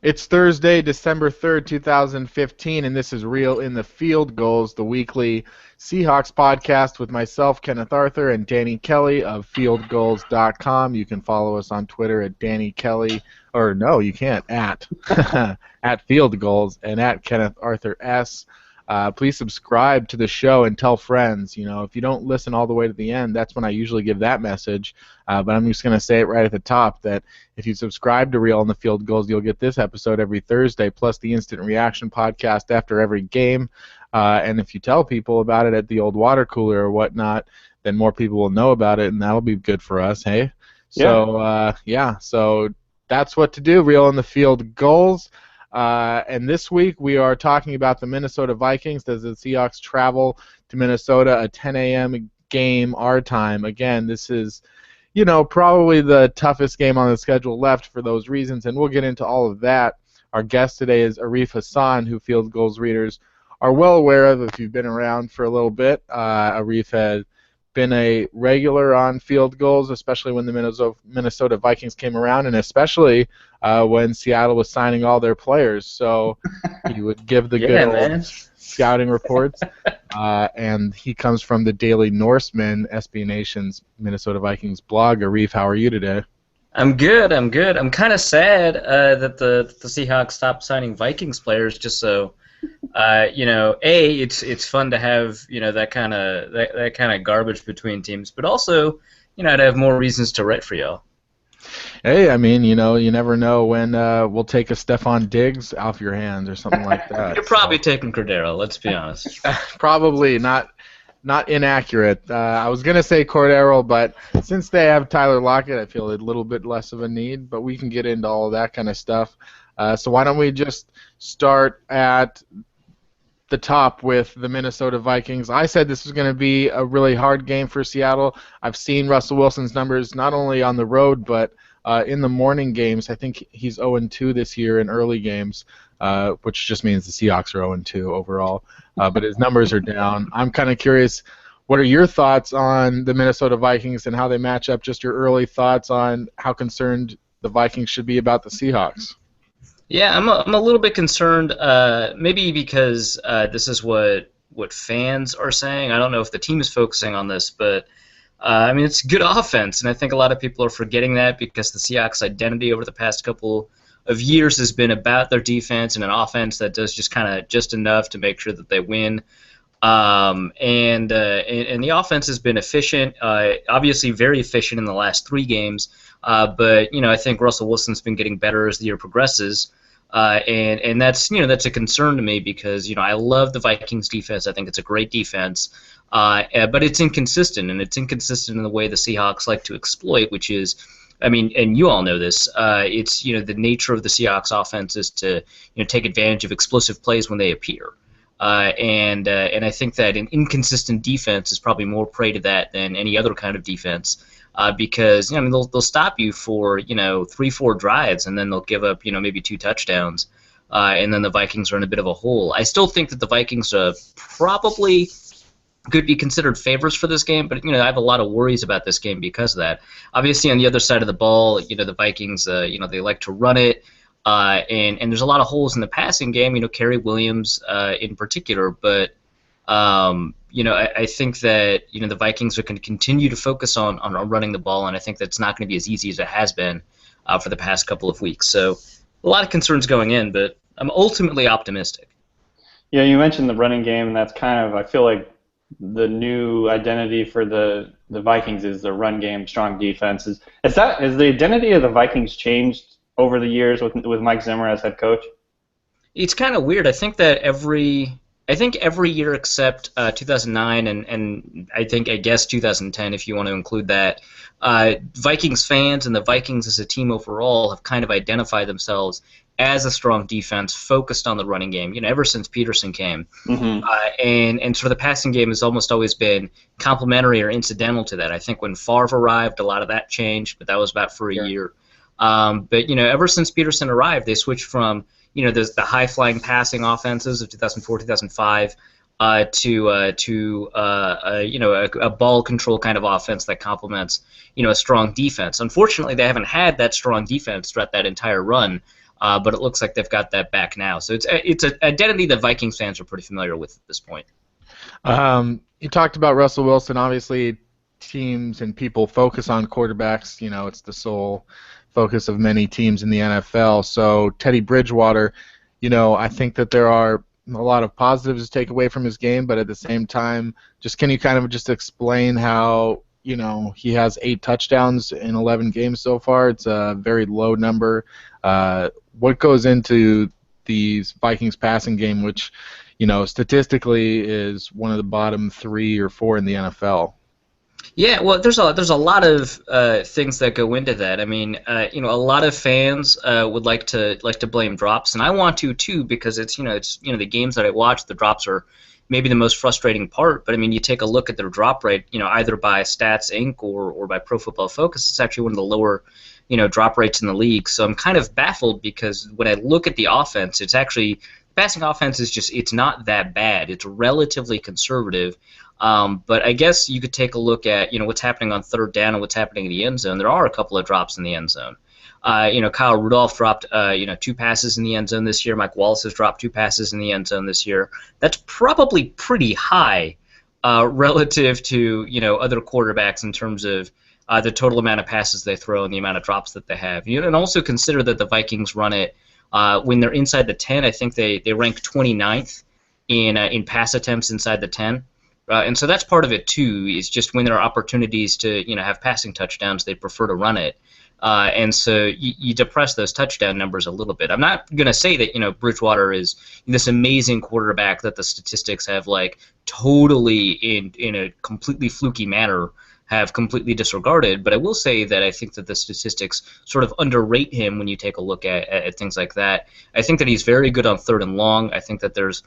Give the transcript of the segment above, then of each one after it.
It's Thursday, December 3rd, 2015, and this is Real in the Field Goals, the weekly Seahawks podcast with myself, Kenneth Arthur, and Danny Kelly of fieldgoals.com. You can follow us on Twitter at Danny Kelly, or no, you can't, at Field Goals and at Kenneth Arthur S. Please subscribe to the show and tell friends. You know, if you don't listen all the way to the end, that's when I usually give that message. But I'm just going to say it right at the top that if you subscribe to Real in the Field Goals, you'll get this episode every Thursday, plus the Instant Reaction podcast after every game. And if you tell people about it at the old water cooler or whatnot, then more people will know about it, and that'll be good for us, hey? So, so that's what to do, Real in the Field Goals. And this week we are talking about the Minnesota Vikings as the Seahawks travel to Minnesota, a 10 a.m. game our time. Again, this is, probably the toughest game on the schedule left for those reasons, and we'll get into all of that. Our guest today is Arif Hassan, who Field Goals readers are well aware of if you've been around for a little bit. Arif had been a regular on Field Goals, especially when the Minnesota Vikings came around, and especially when Seattle was signing all their players. So he would give the good old scouting reports. And he comes from the Daily Norseman, SB Nation's Minnesota Vikings blog. Arif, how are you today? I'm good. I'm kind of sad that the Seahawks stopped signing Vikings players just so. It's fun to have that kind of garbage between teams, but also to have more reasons to write for y'all. Hey, I mean, you never know when we'll take a Stephon Diggs off your hands or something like that. You're probably taking Cordero. Let's be honest. Probably not inaccurate. I was gonna say Cordero, but since they have Tyler Lockett, I feel a little bit less of a need. But we can get into all of that kind of stuff. So why don't we just start at the top with the Minnesota Vikings. I said this was going to be a really hard game for Seattle. I've seen Russell Wilson's numbers not only on the road but in the morning games. I think he's 0-2 this year in early games, which just means the Seahawks are 0-2 overall. But his numbers are down. I'm kind of curious, what are your thoughts on the Minnesota Vikings and how they match up? Just your early thoughts on how concerned the Vikings should be about the Seahawks. Yeah, I'm a little bit concerned, maybe because this is what fans are saying. I don't know if the team is focusing on this, but it's good offense, and I think a lot of people are forgetting that because the Seahawks' identity over the past couple of years has been about their defense and an offense that does just enough to make sure that they win. And the offense has been efficient, obviously very efficient in the last 3 games. But I think Russell Wilson's been getting better as the year progresses, and that's a concern to me because I love the Vikings defense. I think it's a great defense, but it's inconsistent, and it's inconsistent in the way the Seahawks like to exploit, which is, and you all know this. It's the nature of the Seahawks offense is to take advantage of explosive plays when they appear. And I think that an inconsistent defense is probably more prey to that than any other kind of defense. Because they'll stop you for 3-4 drives and then they'll give up maybe 2 touchdowns, and then the Vikings are in a bit of a hole. I still think that the Vikings probably could be considered favorites for this game, but I have a lot of worries about this game because of that. Obviously, on the other side of the ball, the Vikings they like to run it, and there's a lot of holes in the passing game. Kerry Williams in particular, but. I think that the Vikings are going to continue to focus on running the ball, and I think that's not going to be as easy as it has been for the past couple of weeks. So a lot of concerns going in, but I'm ultimately optimistic. Yeah, you mentioned the running game, and that's kind of, I feel like, the new identity for the Vikings is the run game, strong defense. Has the identity of the Vikings changed over the years with Mike Zimmer as head coach? It's kind of weird. I think every year except 2009 and I guess 2010, if you want to include that, Vikings fans and the Vikings as a team overall have kind of identified themselves as a strong defense focused on the running game, ever since Peterson came. Mm-hmm. And sort of the passing game has almost always been complementary or incidental to that. I think when Favre arrived, a lot of that changed, but that was about for a year. But ever since Peterson arrived, they switched from the high-flying passing offenses of 2004, 2005, to a ball control kind of offense that complements a strong defense. Unfortunately, they haven't had that strong defense throughout that entire run. but it looks like they've got that back now. So it's an identity that Vikings fans are pretty familiar with at this point. You talked about Russell Wilson. Obviously, teams and people focus on quarterbacks. You know, it's the sole focus of many teams in the NFL. So Teddy Bridgewater, you know, I think that there are a lot of positives to take away from his game, but at the same time, just can you kind of just explain how, you know, he has 8 touchdowns in 11 games so far? It's a very low number. What goes into these Vikings passing game, which, you know, statistically is one of the bottom 3 or 4 in the NFL? Yeah, well, there's a lot of things that go into that. I mean, you know, a lot of fans would like to blame drops, and I want to too, because it's the games that I watch, the drops are maybe the most frustrating part. But I mean, you take a look at their drop rate, you know, either by Stats Inc. or by Pro Football Focus, it's actually one of the lower, you know, drop rates in the league. So I'm kind of baffled because when I look at the offense, it's actually passing offense is just it's not that bad. It's relatively conservative. But I guess you could take a look at, you know, what's happening on third down and what's happening in the end zone. There are a couple of drops in the end zone. You know, Kyle Rudolph dropped, 2 passes in the end zone this year. Mike Wallace has dropped 2 passes in the end zone this year. That's probably pretty high relative to, you know, other quarterbacks in terms of the total amount of passes they throw and the amount of drops that they have. You know, and also consider that the Vikings run it when they're inside the 10. I think they rank 29th in pass attempts inside the 10. And so that's part of it too. Is just when there are opportunities to, you know, have passing touchdowns, they prefer to run it, and so you depress those touchdown numbers a little bit. I'm not going to say that, you know, Bridgewater is this amazing quarterback that the statistics have like totally in a completely fluky manner have completely disregarded, but I will say that I think that the statistics sort of underrate him when you take a look at things like that. I think that he's very good on third and long. I think that there's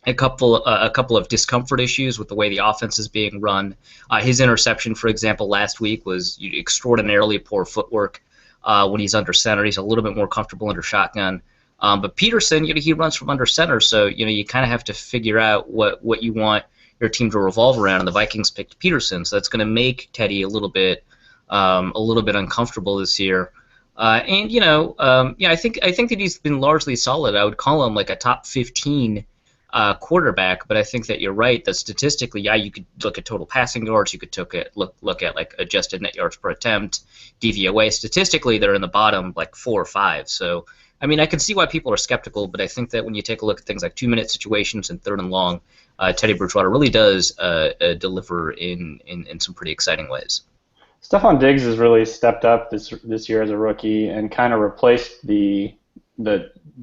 a couple of discomfort issues with the way the offense is being run. His interception, for example, last week was extraordinarily poor footwork when he's under center. He's a little bit more comfortable under shotgun. But Peterson, you know, he runs from under center, so you know you kind of have to figure out what you want your team to revolve around. And the Vikings picked Peterson, so that's going to make Teddy a little bit uncomfortable this year. And you know, I think that he's been largely solid. I would call him like a top 15. Quarterback, but I think that you're right that statistically, yeah, you could look at total passing yards, you could look at like adjusted net yards per attempt, DVOA. Statistically, they're in the bottom like 4 or 5. So, I mean, I can see why people are skeptical, but I think that when you take a look at things like 2-minute situations and third and long, Teddy Bridgewater really does deliver in some pretty exciting ways. Stephon Diggs has really stepped up this year as a rookie and kind of replaced the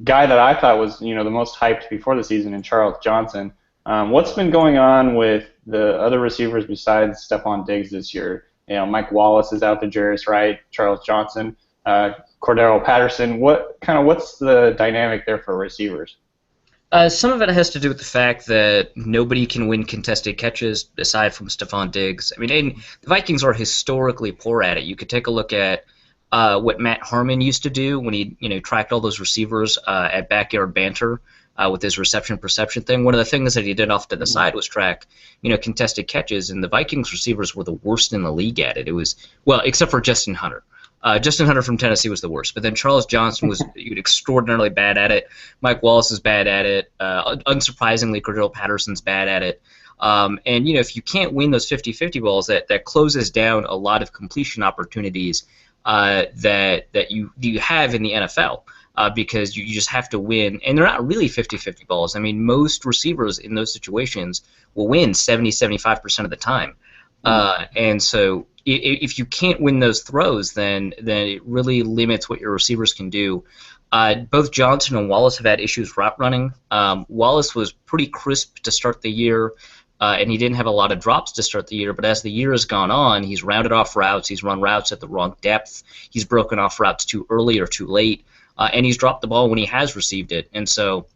guy that I thought was, you know, the most hyped before the season in Charles Johnson. What's been going on with the other receivers besides Stephon Diggs this year? You know, Mike Wallace is out there, Jarius Wright, Charles Johnson, Cordero Patterson. What's the dynamic there for receivers? Some of it has to do with the fact that nobody can win contested catches aside from Stephon Diggs. I mean, the Vikings are historically poor at it. You could take a look at what Matt Harmon used to do when he, you know, tracked all those receivers at Backyard Banter with his reception perception thing. One of the things that he did off to the side was track, you know, contested catches, and the Vikings receivers were the worst in the league at it. It was, well, except for Justin Hunter. Justin Hunter from Tennessee was the worst, but then Charles Johnson was extraordinarily bad at it. Mike Wallace is bad at it. Unsurprisingly, Cordero Patterson's bad at it. And, you know, if you can't win those 50-50 balls, that closes down a lot of completion opportunities that you have in the NFL because you just have to win. And they're not really 50-50 balls. I mean, most receivers in those situations will win 70-75% of the time. And so if you can't win those throws, then it really limits what your receivers can do. Both Johnson and Wallace have had issues route running. Wallace was pretty crisp to start the year. And he didn't have a lot of drops to start the year, but as the year has gone on, he's rounded off routes, he's run routes at the wrong depth, he's broken off routes too early or too late, and he's dropped the ball when he has received it. And so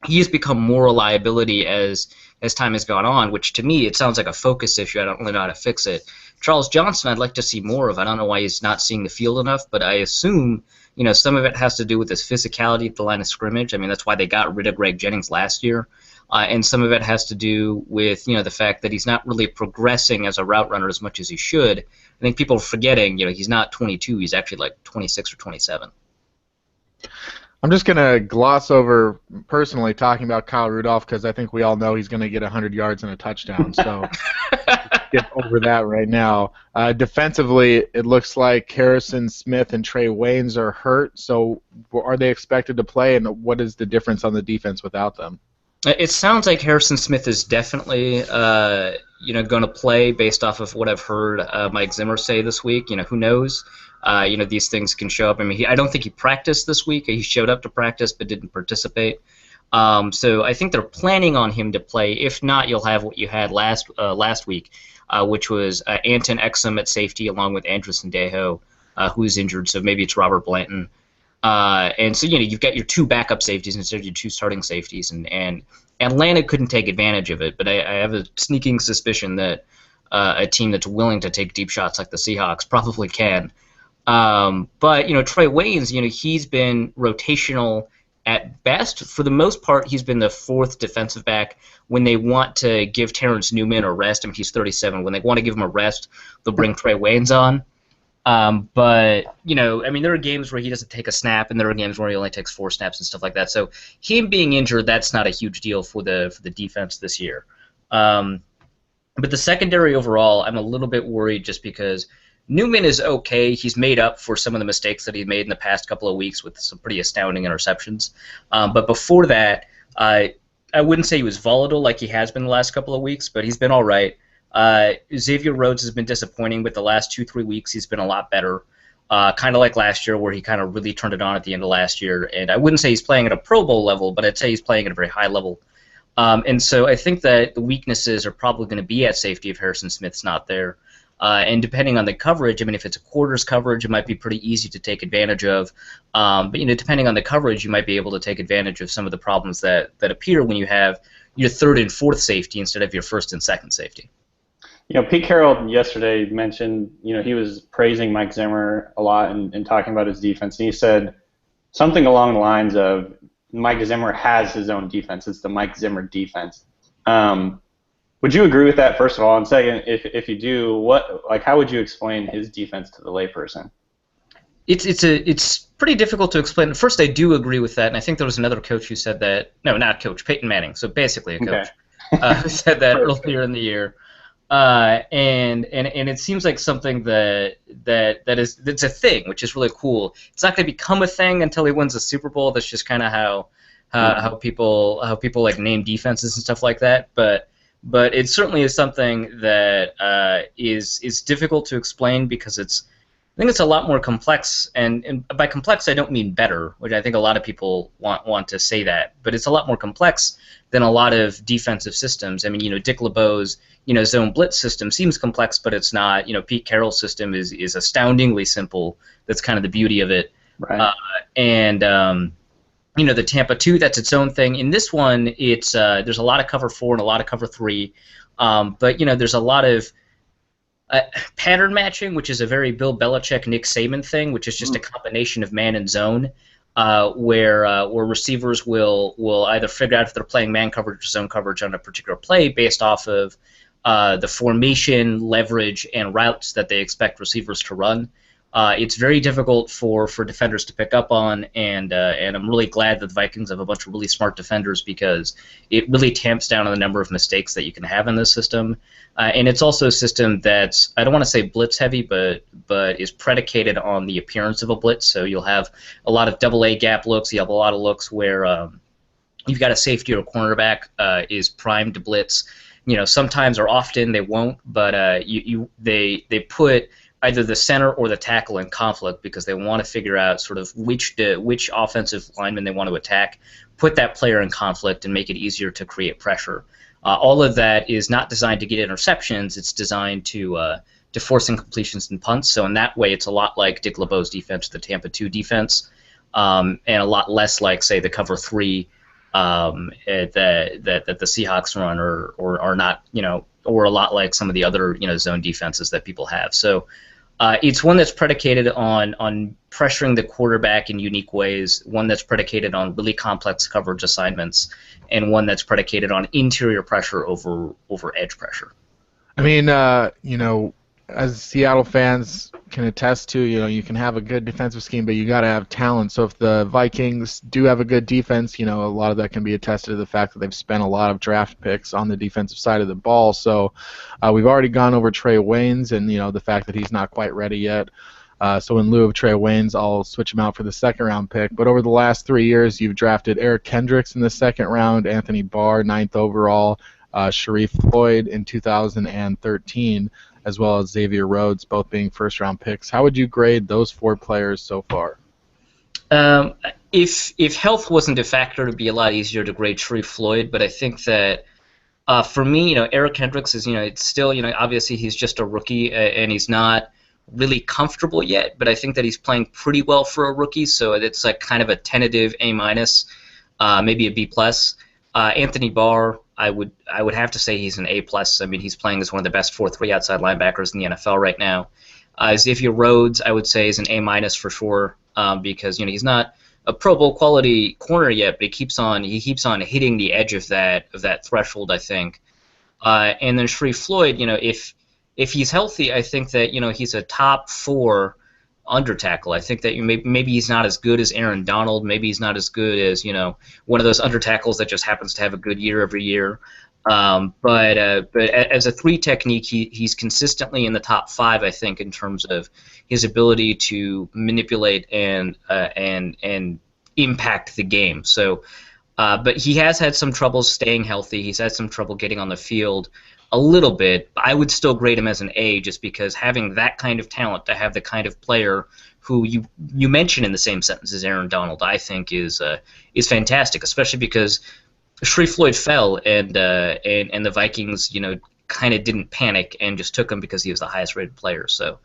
he has become more a liability as time has gone on, which to me it sounds like a focus issue. I don't really know how to fix it. Charles Johnson I'd like to see more of. I don't know why he's not seeing the field enough, but I assume, you know, some of it has to do with his physicality at the line of scrimmage. I mean, that's why they got rid of Greg Jennings last year. And some of it has to do with, you know, the fact that he's not really progressing as a route runner as much as he should. I think people are forgetting, you know, he's not 22, he's actually like 26 or 27. I'm just going to gloss over personally talking about Kyle Rudolph because I think we all know he's going to get 100 yards and a touchdown. So skip over that right now. Defensively, it looks like Harrison Smith and Trey Waynes are hurt. So are they expected to play, and what is the difference on the defense without them? It sounds like Harrison Smith is definitely going to play based off of what I've heard Mike Zimmer say this week. Who knows? These things can show up. I mean, I don't think he practiced this week. He showed up to practice but didn't participate. So I think they're planning on him to play. If not, you'll have what you had last week, which was Anton Exum at safety along with Andrew Sendejo, who's injured. So maybe it's Robert Blanton. And so you've got your two backup safeties instead of your two starting safeties, and Atlanta couldn't take advantage of it. But I have a sneaking suspicion that a team that's willing to take deep shots like the Seahawks probably can. But Trey Waynes, he's been rotational at best. For the most part, he's been the fourth defensive back. When they want to give Terrence Newman a rest, I mean, he's 37. When they want to give him a rest, they'll bring Trey Waynes on. But there are games where he doesn't take a snap, and there are games where he only takes 4 snaps and stuff like that. So him being injured, that's not a huge deal for the defense this year. But the secondary overall, I'm a little bit worried just because Newman is okay. He's made up for some of the mistakes that he made in the past couple of weeks with some pretty astounding interceptions. But before that, I wouldn't say he was volatile like he has been the last couple of weeks, but he's been all right. Xavier Rhodes has been disappointing, but the last 2-3 weeks he's been a lot better. Kind of like last year where he kind of really turned it on at the end of last year. And I wouldn't say he's playing at a Pro Bowl level, but I'd say he's playing at a very high level. And so I think that the weaknesses are probably going to be at safety if Harrison Smith's not there. And depending on the coverage, I mean, if it's a quarters coverage, it might be pretty easy to take advantage of. But depending on the coverage, you might be able to take advantage of some of the problems that appear when you have your third and fourth safety instead of your first and second safety. Pete Carroll yesterday mentioned, he was praising Mike Zimmer a lot and talking about his defense, and he said something along the lines of Mike Zimmer has his own defense. It's the Mike Zimmer defense. Would you agree with that, first of all? And second, if you do, how would you explain his defense to the layperson? It's pretty difficult to explain. First, I do agree with that, and I think there was another coach who said that. No, not coach, Peyton Manning. So basically a coach who said that earlier in the year. And it seems like something that's a thing, which is really cool. It's not going to become a thing until he wins the Super Bowl. That's just kind of how people like name defenses and stuff like that. But it certainly is something that is difficult to explain because I think it's a lot more complex, and by complex I don't mean better, which I think a lot of people want to say that, but it's a lot more complex than a lot of defensive systems. I mean, Dick LeBeau's zone blitz system seems complex, but it's not. Pete Carroll's system is astoundingly simple. That's kind of the beauty of it. Right. The Tampa 2, that's its own thing. In this one, it's there's a lot of cover 4 and a lot of cover 3, but there's a lot of pattern matching, which is a very Bill Belichick, Nick Saban thing, which is just a combination of man and zone, where receivers will either figure out if they're playing man coverage or zone coverage on a particular play based off of the formation, leverage, and routes that they expect receivers to run. It's very difficult for defenders to pick up on, and I'm really glad that the Vikings have a bunch of really smart defenders because it really tamps down on the number of mistakes that you can have in this system. And it's also a system that's, I don't want to say blitz heavy, but is predicated on the appearance of a blitz. So you'll have a lot of double-A gap looks. You have a lot of looks where you've got a safety or a cornerback is primed to blitz. Sometimes or often they won't, but they put either the center or the tackle in conflict because they want to figure out sort of which offensive lineman they want to attack, put that player in conflict, and make it easier to create pressure. All of that is not designed to get interceptions. It's designed to force incompletions and punts. So in that way, it's a lot like Dick LeBeau's defense, the Tampa 2 defense, and a lot less like, say, the cover 3 that the Seahawks run or are not, or a lot like some of the other zone defenses that people have. So it's one that's predicated on pressuring the quarterback in unique ways, one that's predicated on really complex coverage assignments, and one that's predicated on interior pressure over edge pressure. I mean, as Seattle fans can attest to, you can have a good defensive scheme, but you got to have talent. So if the Vikings do have a good defense, a lot of that can be attested to the fact that they've spent a lot of draft picks on the defensive side of the ball. So we've already gone over Trey Waynes and, the fact that he's not quite ready yet. So in lieu of Trey Waynes, I'll switch him out for the second-round pick. But over the last 3 years, you've drafted Eric Kendricks in the second round, Anthony Barr, 9th overall, Sharif Floyd in 2013, as well as Xavier Rhodes, both being first-round picks. How would you grade those 4 players so far? If health wasn't a factor, it'd be a lot easier to grade Sharif Floyd. But I think that for me, Eric Kendricks is, it's still, obviously he's just a rookie and he's not really comfortable yet. But I think that he's playing pretty well for a rookie, so it's like kind of a tentative A-, maybe a B+. Anthony Barr, I would have to say he's an A+. I mean, he's playing as one of the best 4-3 outside linebackers in the NFL right now. Xavier Rhodes, I would say, is an A- for sure, because he's not a Pro Bowl quality corner yet, but he keeps on hitting the edge of that threshold, I think. And then Sharif Floyd, if he's healthy, I think that he's a top 4 under tackle. I think that maybe he's not as good as Aaron Donald. Maybe he's not as good as one of those under tackles that just happens to have a good year every year. But as a 3 technique, he's consistently in the top 5. I think in terms of his ability to manipulate and impact the game. So, but he has had some trouble staying healthy. He's had some trouble getting on the field a little bit. I would still grade him as an A, just because having that kind of talent, to have the kind of player who you mention in the same sentence as Aaron Donald, I think is fantastic, especially because Sharif Floyd fell and the Vikings kind of didn't panic and just took him because he was the highest rated player. So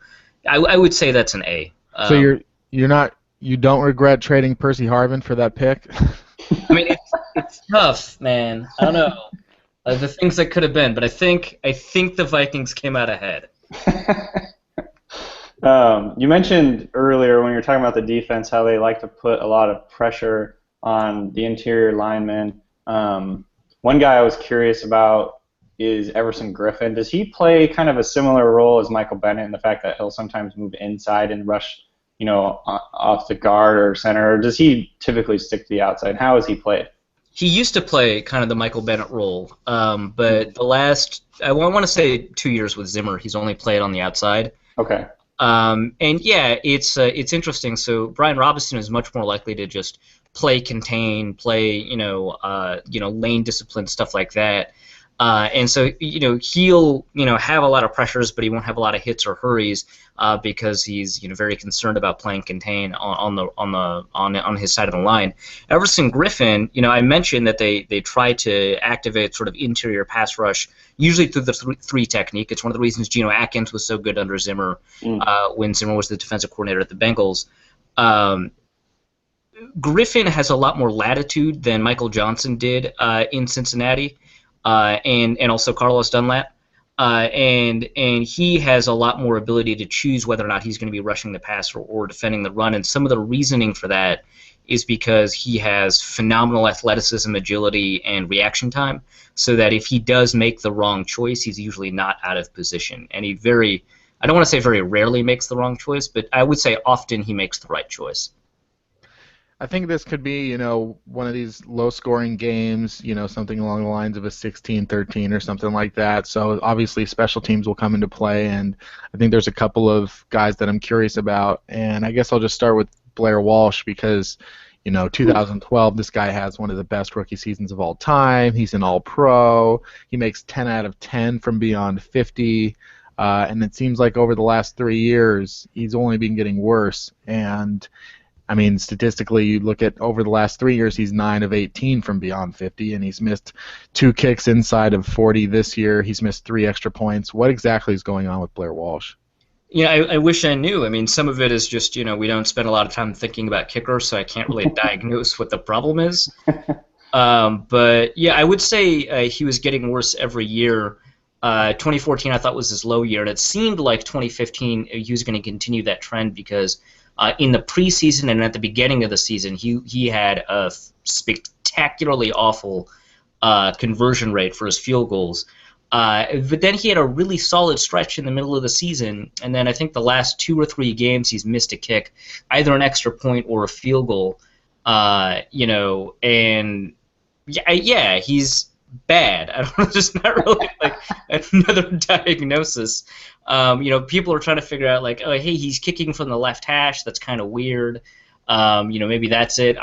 I would say that's an A. So you don't regret trading Percy Harvin for that pick? I mean, it's tough, man. I don't know. The things that could have been, but I think the Vikings came out ahead. You mentioned earlier when you were talking about the defense how they like to put a lot of pressure on the interior linemen. One guy I was curious about is Everson Griffin. Does he play kind of a similar role as Michael Bennett in the fact that he'll sometimes move inside and rush, off the guard or center, or does he typically stick to the outside? How has he played? He used to play kind of the Michael Bennett role, but the last, I want to say 2 years with Zimmer, he's only played on the outside. Okay. And yeah, it's interesting. So Brian Robinson is much more likely to just play contain, play lane discipline, stuff like that. And so he'll have a lot of pressures, but he won't have a lot of hits or hurries because he's very concerned about playing contain on his side of the line. Everson Griffin, I mentioned that they try to activate sort of interior pass rush, usually through the 3 technique. It's one of the reasons Geno Atkins was so good under Zimmer when Zimmer was the defensive coordinator at the Bengals. Griffin has a lot more latitude than Michael Johnson did in Cincinnati. And also Carlos Dunlap, and he has a lot more ability to choose whether or not he's going to be rushing the passer or defending the run. And some of the reasoning for that is because he has phenomenal athleticism, agility, and reaction time, so that if he does make the wrong choice, he's usually not out of position. And I don't want to say very rarely makes the wrong choice, but I would say often he makes the right choice. I think this could be, one of these low-scoring games, something along the lines of a 16-13 or something like that. So obviously special teams will come into play, and I think there's a couple of guys that I'm curious about. And I guess I'll just start with Blair Walsh because, 2012, this guy has one of the best rookie seasons of all time. He's an all-pro. He makes 10 out of 10 from beyond 50. And it seems like over the last 3 years, he's only been getting worse. And I mean, statistically, you look at over the last 3 years, he's 9 of 18 from beyond 50, and he's missed 2 kicks inside of 40 this year. He's missed 3 extra points. What exactly is going on with Blair Walsh? Yeah, I wish I knew. I mean, some of it is just, we don't spend a lot of time thinking about kickers, so I can't really diagnose what the problem is. But, yeah, I would say he was getting worse every year. 2014, I thought, was his low year, and it seemed like 2015 he was going to continue that trend because in the preseason and at the beginning of the season, he had a spectacularly awful conversion rate for his field goals. But then he had a really solid stretch in the middle of the season, and then I think the last 2 or 3 games he's missed a kick, either an extra point or a field goal. And yeah, he's bad. I don't know, just not really like another diagnosis. People are trying to figure out like, oh, hey, he's kicking from the left hash. That's kind of weird. Maybe that's it.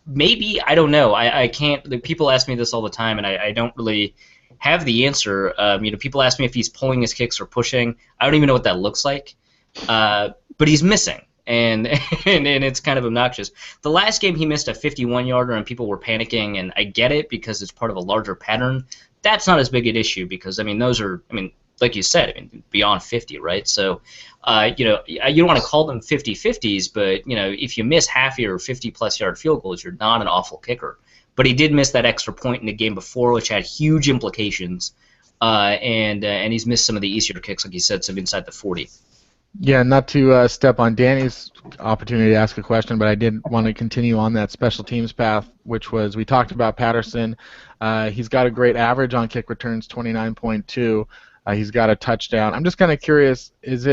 Maybe, I don't know. I can't. Like, people ask me this all the time, and I don't really have the answer. People ask me if he's pulling his kicks or pushing. I don't even know what that looks like. But he's missing, and and it's kind of obnoxious. The last game he missed a 51-yarder, and people were panicking, and I get it because it's part of a larger pattern. That's not as big an issue because those are like you said, beyond 50, right? So, you don't want to call them 50-50s, but if you miss half your 50-plus yard field goals, you're not an awful kicker. But he did miss that extra point in the game before, which had huge implications. And he's missed some of the easier kicks, like you said, some inside the 40. Yeah, not to step on Danny's opportunity to ask a question, but I did want to continue on that special teams path, which was, we talked about Patterson. He's got a great average on kick returns, 29.2. He's got a touchdown. I'm just kind of curious, is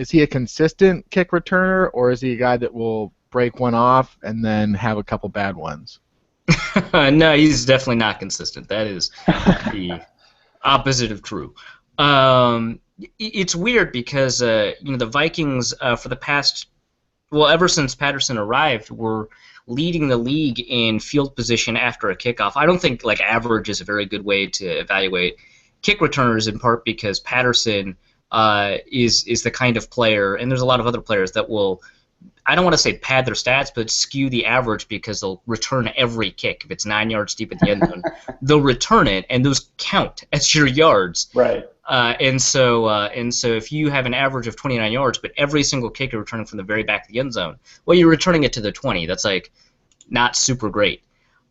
he a consistent kick returner, or is he a guy that will break one off and then have a couple bad ones? No, he's definitely not consistent. That is the opposite of true. It's weird because the Vikings for the past, ever since Patterson arrived, were leading the league in field position after a kickoff. I don't think average is a very good way to evaluate kick returners, in part because Patterson is the kind of player, and there's a lot of other players that will, I don't want to say pad their stats, but skew the average because they'll return every kick. If it's 9 yards deep at the end zone, they'll return it, and those count as your yards. Right. And so if you have an average of 29 yards, but every single kick you're returning from the very back of the end zone, you're returning it to the 20. That's not super great.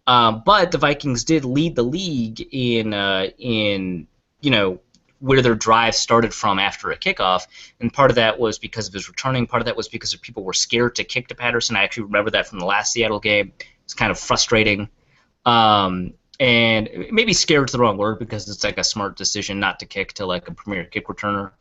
But the Vikings did lead the league in where their drive started from after a kickoff, and part of that was because of his returning. Part of that was because people were scared to kick to Patterson. I actually remember that from the last Seattle game. It's kind of frustrating. And maybe scared is the wrong word because it's a smart decision not to kick to a premier kick returner.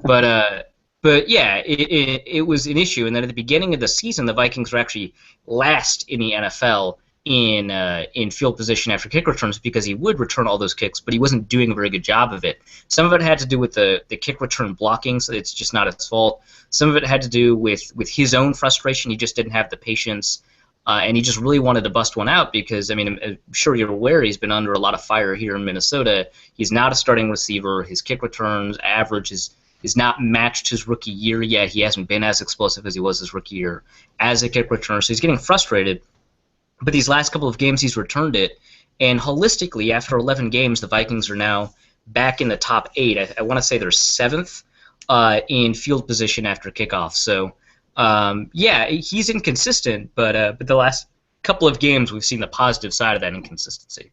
But yeah, it was an issue. And then at the beginning of the season, the Vikings were actually last in the NFL in field position after kick returns because he would return all those kicks, but he wasn't doing a very good job of it. Some of it had to do with the kick return blocking, so it's just not his fault. Some of it had to do with his own frustration. He just didn't have the patience, and he just really wanted to bust one out because, I'm sure you're aware he's been under a lot of fire here in Minnesota. He's not a starting receiver. His kick returns average is not matched his rookie year yet. He hasn't been as explosive as he was his rookie year as a kick returner, so he's getting frustrated. But these last couple of games, he's returned it. And holistically, after 11 games, the Vikings are now back in the top 8. I want to say they're 7th in field position after kickoff. So, yeah, he's inconsistent, but the last couple of games, we've seen the positive side of that inconsistency.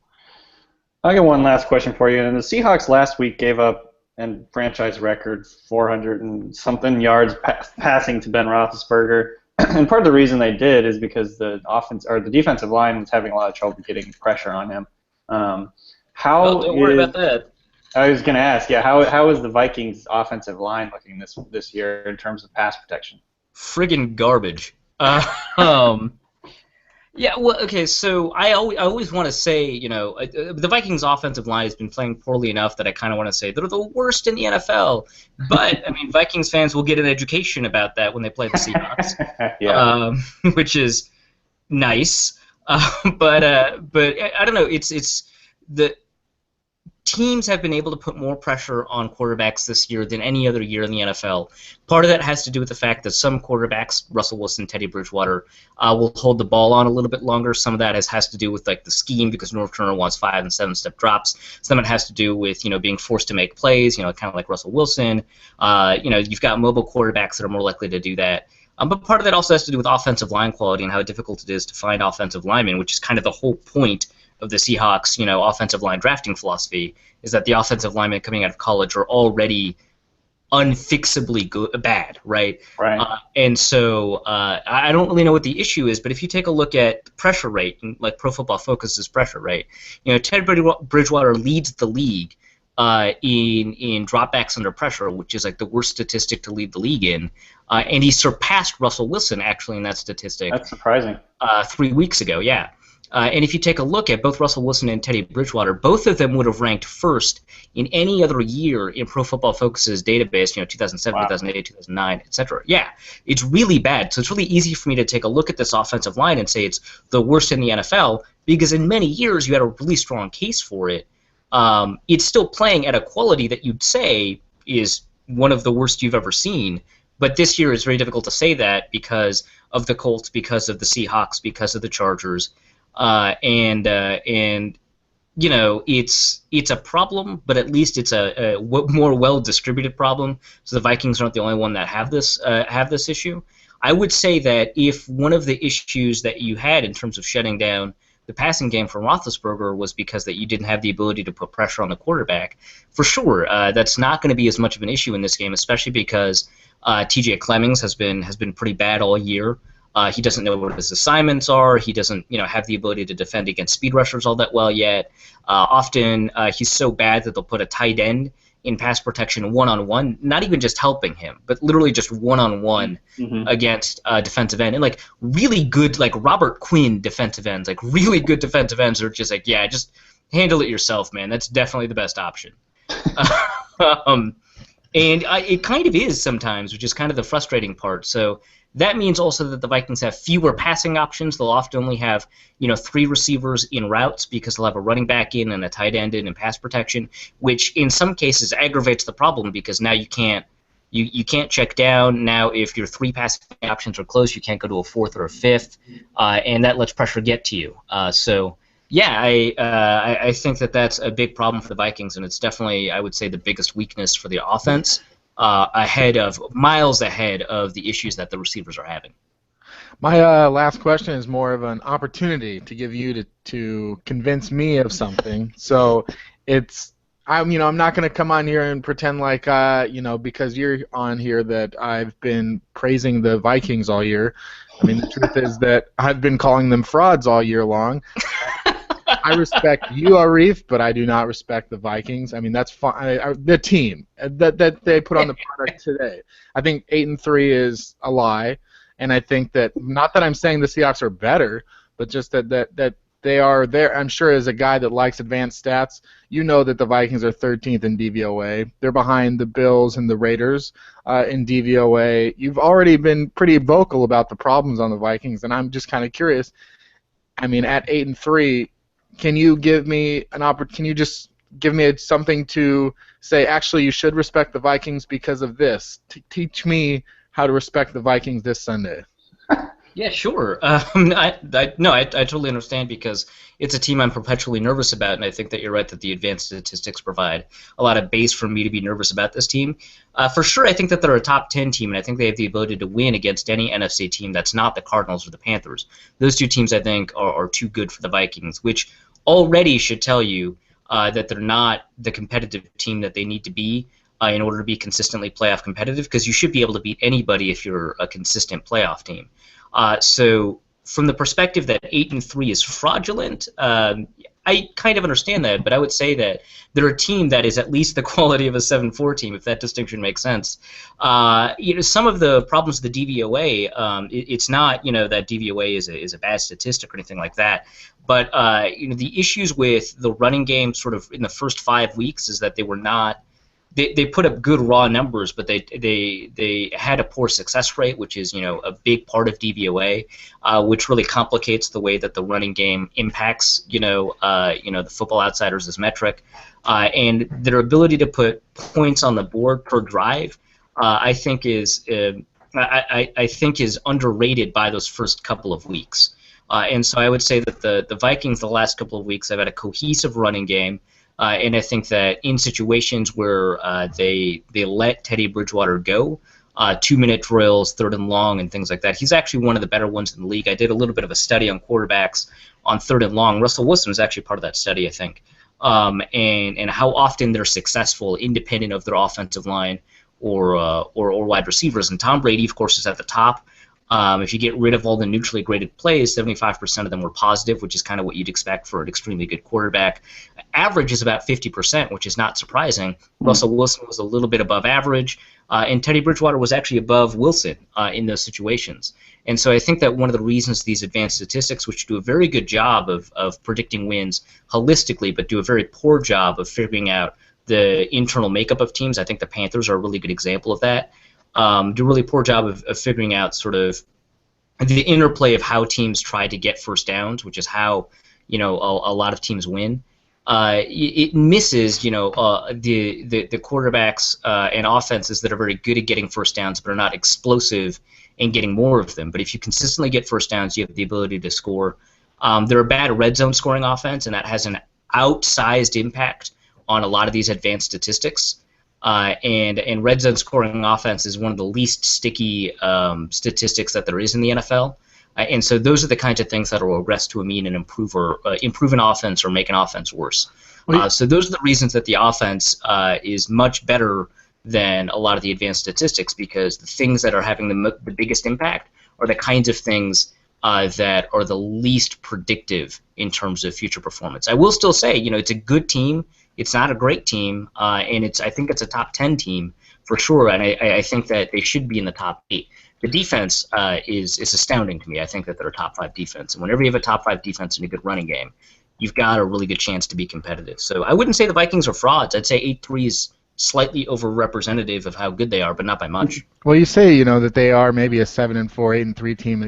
I got one last question for you. And the Seahawks last week gave up and franchise record 400 and something yards passing to Ben Roethlisberger. And part of the reason they did is because the defensive line was having a lot of trouble getting pressure on him. Don't worry about that. I was going to ask, how is the Vikings' offensive line looking this year in terms of pass protection? Friggin' garbage. Yeah, well, okay, so I always want to say, the Vikings' offensive line has been playing poorly enough that I kind of want to say they're the worst in the NFL. But, Vikings fans will get an education about that when they play the Seahawks, which is nice. But I don't know, it's the teams have been able to put more pressure on quarterbacks this year than any other year in the NFL. Part of that has to do with the fact that some quarterbacks, Russell Wilson, Teddy Bridgewater, will hold the ball on a little bit longer. Some of that has to do with the scheme because Norv Turner wants 5- and 7-step drops. Some of it has to do with being forced to make plays, kind of like Russell Wilson. You've got mobile quarterbacks that are more likely to do that. But part of that also has to do with offensive line quality and how difficult it is to find offensive linemen, which is kind of the whole point of the Seahawks, offensive line drafting philosophy, is that the offensive linemen coming out of college are already unfixably bad, right? Right. And so I don't really know what the issue is, but if you take a look at the pressure rate, like Pro Football Focus's pressure rate, Ted Bridgewater leads the league in dropbacks under pressure, which is like the worst statistic to lead the league in. And he surpassed Russell Wilson actually in that statistic. That's surprising. 3 weeks ago, yeah. And if you take a look at both Russell Wilson and Teddy Bridgewater, both of them would have ranked first in any other year in Pro Football Focus's database, 2007, wow. 2008, 2009, etc. Yeah, it's really bad. So it's really easy for me to take a look at this offensive line and say it's the worst in the NFL because in many years you had a really strong case for it. It's still playing at a quality that you'd say is one of the worst you've ever seen. But this year is very difficult to say that because of the Colts, because of the Seahawks, because of the Chargers. And it's a problem, but at least it's a more well-distributed problem. So the Vikings aren't the only one that have this issue. I would say that if one of the issues that you had in terms of shutting down the passing game from Roethlisberger was because that you didn't have the ability to put pressure on the quarterback, for sure, that's not going to be as much of an issue in this game, especially because T.J. Clemmings has been pretty bad all year. He doesn't know what his assignments are. He doesn't, have the ability to defend against speed rushers all that well yet. Often he's so bad that they'll put a tight end in pass protection one-on-one, not even just helping him, but literally just one-on-one against defensive end. And, really good, Robert Quinn defensive ends, really good defensive ends are just just handle it yourself, man. That's definitely the best option. And it kind of is sometimes, which is kind of the frustrating part. So that means also that the Vikings have fewer passing options. They'll often only have, 3 receivers in routes because they'll have a running back in and a tight end in pass protection, which in some cases aggravates the problem because now you can't check down. Now if your 3 passing options are close, you can't go to a 4th or a 5th, and that lets pressure get to you. Yeah, I think that that's a big problem for the Vikings, and it's definitely, I would say, the biggest weakness for the offense, miles ahead of the issues that the receivers are having. My last question is more of an opportunity to give you to convince me of something. So I'm not going to come on here and pretend like because you're on here that I've been praising the Vikings all year. I mean, the truth is that I've been calling them frauds all year long. I respect you, Arif, but I do not respect the Vikings. I mean, that's fine. The team that they put on the product today. I think 8-3 is a lie, and I think that not that I'm saying the Seahawks are better, but just that they are there. I'm sure as a guy that likes advanced stats, you know that the Vikings are 13th in DVOA. They're behind the Bills and the Raiders in DVOA. You've already been pretty vocal about the problems on the Vikings, and I'm just kind of curious. I mean, at 8-3. Can you give me Can you just give me something to say? Actually, you should respect the Vikings because of this. Teach me how to respect the Vikings this Sunday. Yeah, sure. I totally understand because it's a team I'm perpetually nervous about, and I think that you're right that the advanced statistics provide a lot of base for me to be nervous about this team. For sure, I think that they're a top 10 team, and I think they have the ability to win against any NFC team that's not the Cardinals or the Panthers. Those 2 teams, I think, are too good for the Vikings, which already should tell you that they're not the competitive team that they need to be in order to be consistently playoff competitive, because you should be able to beat anybody if you're a consistent playoff team. So from the perspective that 8-3 is fraudulent, I kind of understand that, but I would say that they're a team that is at least the quality of a 7-4 team, if that distinction makes sense. Some of the problems with the DVOA, it's not that DVOA is a bad statistic or anything like that, but the issues with the running game sort of in the first 5 weeks is that they were not. They put up good raw numbers, but they had a poor success rate, which is a big part of DVOA, which really complicates the way that the running game impacts the Football Outsiders as metric, and their ability to put points on the board per drive, I think is underrated by those first couple of weeks, and so I would say that the Vikings the last couple of weeks have had a cohesive running game. And I think that in situations where they let Teddy Bridgewater go, 2-minute drills, 3rd and long, and things like that, he's actually one of the better ones in the league. I did a little bit of a study on quarterbacks on 3rd and long. Russell Wilson was actually part of that study, I think, and how often they're successful independent of their offensive line or wide receivers. And Tom Brady, of course, is at the top. If you get rid of all the neutrally graded plays, 75% of them were positive, which is kind of what you'd expect for an extremely good quarterback. Average is about 50%, which is not surprising. Russell Wilson was a little bit above average, and Teddy Bridgewater was actually above Wilson in those situations. And so I think that one of the reasons these advanced statistics, which do a very good job of predicting wins holistically, but do a very poor job of figuring out the internal makeup of teams, I think the Panthers are a really good example of that. Do a really poor job of figuring out sort of the interplay of how teams try to get first downs, which is how a lot of teams win. It misses the quarterbacks and offenses that are very good at getting first downs but are not explosive in getting more of them. But if you consistently get first downs, you have the ability to score. They're a bad red zone scoring offense, and that has an outsized impact on a lot of these advanced statistics. And red zone scoring offense is one of the least sticky statistics that there is in the NFL. And so those are the kinds of things that will regress to a mean and improve an offense or make an offense worse. So those are the reasons that the offense is much better than a lot of the advanced statistics, because the things that are having the biggest impact are the kinds of things that are the least predictive in terms of future performance. I will still say, it's a good team. It's not a great team, and I think it's a top 10 team for sure, and I think that they should be in the top 8. The defense is astounding to me. I think that they're a top 5 defense, and whenever you have a top 5 defense and a good running game, you've got a really good chance to be competitive. So I wouldn't say the Vikings are frauds. I'd say 8-3 is slightly over-representative of how good they are, but not by much. Well, you say that they are maybe a 7-4, 8-3 team.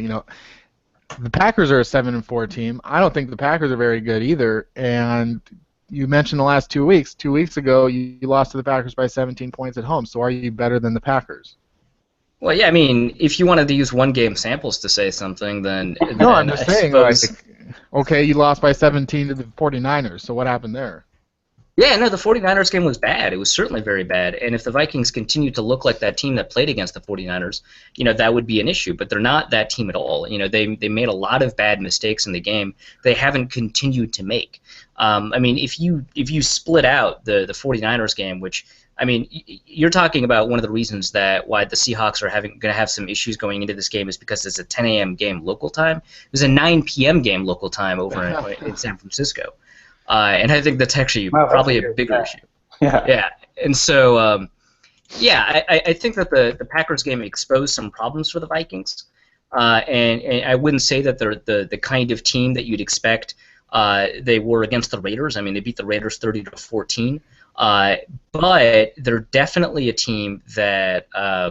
The Packers are a 7-4 team. I don't think the Packers are very good either, and you mentioned the last 2 weeks. 2 weeks ago, you lost to the Packers by 17 points at home. So are you better than the Packers? Well, yeah, I mean, if you wanted to use one-game samples to say something, then no, I'm just saying, okay, you lost by 17 to the 49ers. So what happened there? Yeah, no, the 49ers game was bad. It was certainly very bad. And if the Vikings continued to look like that team that played against the 49ers, that would be an issue. But they're not that team at all. They made a lot of bad mistakes in the game they haven't continued to make. I mean, if you split out the 49ers game, which, I mean, you're talking about one of the reasons why the Seahawks are going to have some issues going into this game is because it's a 10 a.m. game local time. It was a 9 p.m. game local time over in San Francisco. And I think that's actually probably a bigger issue. Yeah. And so, I think that the Packers game exposed some problems for the Vikings. And I wouldn't say that they're the kind of team that you'd expect they were against the Raiders. I mean, they beat the Raiders 30-14. But they're definitely a team that I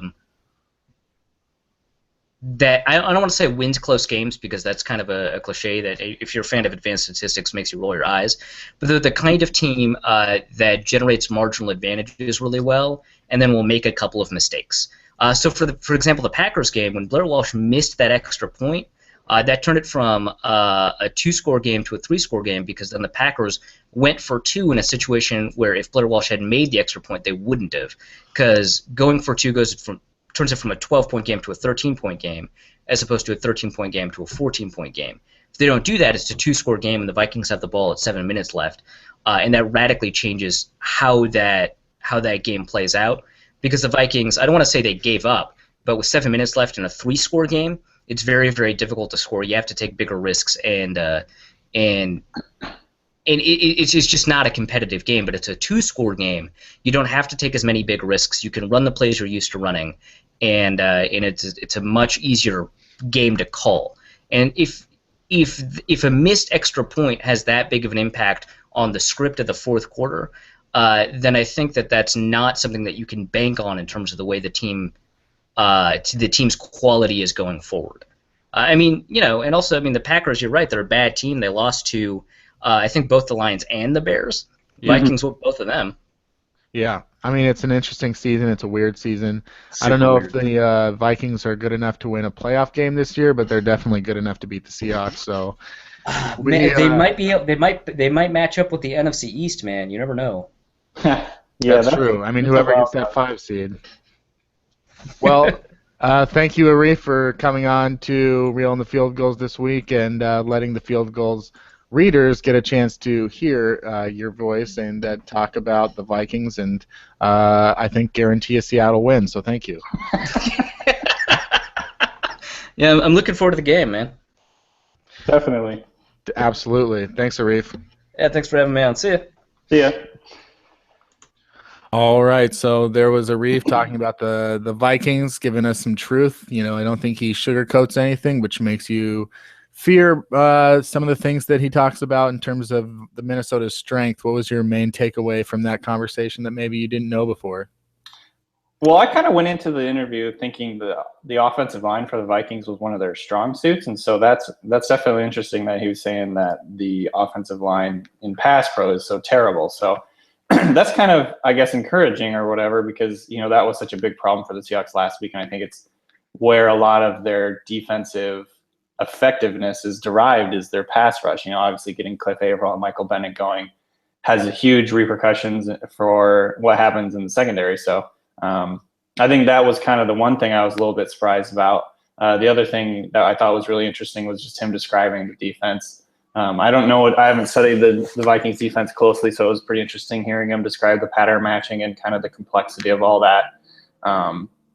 don't want to say wins close games, because that's kind of a cliche that if you're a fan of advanced statistics makes you roll your eyes. But they're the kind of team that generates marginal advantages really well and then will make a couple of mistakes. So for example, the Packers game, when Blair Walsh missed that extra point, that turned it from a 2-score game to a 3-score game, because then the Packers went for 2 in a situation where if Blair Walsh had made the extra point, they wouldn't have, because going for 2 turns it from a 12-point game to a 13-point game, as opposed to a 13-point game to a 14-point game. If they don't do that, it's a 2-score game, and the Vikings have the ball at 7 minutes left, and that radically changes how that game plays out, because the Vikings, I don't want to say they gave up, but with 7 minutes left in a 3-score game, it's very, very difficult to score. You have to take bigger risks, and it's just not a competitive game. But it's a 2-score game. You don't have to take as many big risks. You can run the plays you're used to running, and it's a much easier game to call. And if a missed extra point has that big of an impact on the script of the fourth quarter, then I think that that's not something that you can bank on in terms of the way the team's quality is going forward. I mean, and also, I mean, the Packers, you're right, they're a bad team. They lost to, I think, both the Lions and the Bears. Vikings whooped both of them. Yeah, I mean, it's an interesting season. It's a weird season. I don't know if the Vikings are good enough to win a playoff game this year, but they're definitely good enough to beat the Seahawks. So they might match up with the NFC East, man. You never know. That's true. I mean, whoever gets that 5 seed. Well, thank you, Arif, for coming on to Reel in the Field Goals this week and letting the Field Goals readers get a chance to hear your voice and talk about the Vikings, and I think guarantee a Seattle win. So thank you. Yeah, I'm looking forward to the game, man. Definitely. Absolutely. Thanks, Arif. Yeah, thanks for having me on. See ya. See ya. All right, so there was Arif talking about the Vikings, giving us some truth. I don't think he sugarcoats anything, which makes you fear some of the things that he talks about in terms of the Minnesota's strength. What was your main takeaway from that conversation that maybe you didn't know before? Well, I kind of went into the interview thinking the offensive line for the Vikings was one of their strong suits, and so that's definitely interesting that he was saying that the offensive line in pass pro is so terrible. So that's kind of, I guess, encouraging or whatever, because that was such a big problem for the Seahawks last week, and I think it's where a lot of their defensive effectiveness is derived, is their pass rush. Obviously getting Cliff Averill and Michael Bennett going has huge repercussions for what happens in the secondary. So I think that was kind of the one thing I was a little bit surprised about. The other thing that I thought was really interesting was just him describing the defense. I don't know. I haven't studied the Vikings defense closely, so it was pretty interesting hearing him describe the pattern matching and kind of the complexity of all that.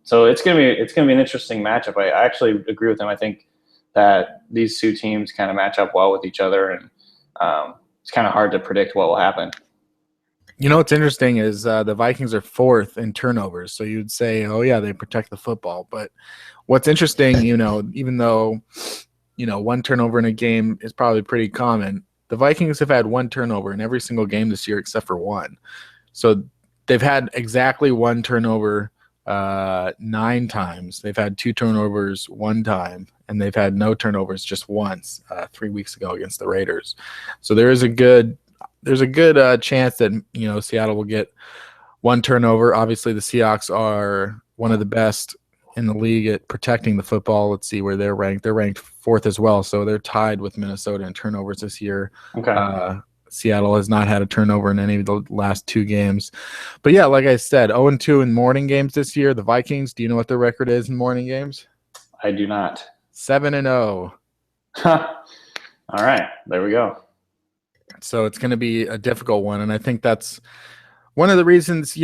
So it's gonna be an interesting matchup. I actually agree with him. I think that these two teams kind of match up well with each other, and it's kind of hard to predict what will happen. What's interesting is the Vikings are fourth in turnovers, so you'd say, oh yeah, they protect the football. But what's interesting, even though one turnover in a game is probably pretty common, the Vikings have had one turnover in every single game this year except for one. So they've had exactly one turnover 9 times. They've had 2 turnovers 1 time, and they've had no turnovers just once 3 weeks ago against the Raiders. So there's a good chance that Seattle will get one turnover. Obviously, the Seahawks are one of the best in the league at protecting the football. Let's see where they're ranked. They're ranked 4th as well, so they're tied with Minnesota in turnovers this year. Okay. Seattle has not had a turnover in any of the last 2 games. But yeah, like I said, 0-2 in morning games this year. The Vikings, do you know what their record is in morning games? I do not. 7-0. All right, there we go. So it's going to be a difficult one, and I think that's one of the reasons,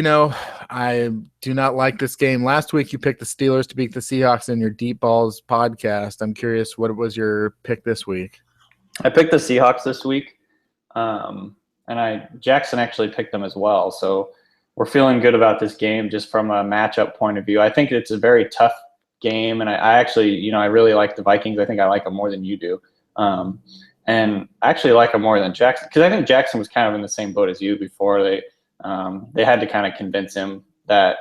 I do not like this game. Last week you picked the Steelers to beat the Seahawks in your Deep Balls podcast. I'm curious, what was your pick this week? I picked the Seahawks this week, and Jackson actually picked them as well. So we're feeling good about this game just from a matchup point of view. I think it's a very tough game, and I actually, I really like the Vikings. I think I like them more than you do. And I actually like them more than Jackson, because I think Jackson was kind of in the same boat as you before. They had to kind of convince him that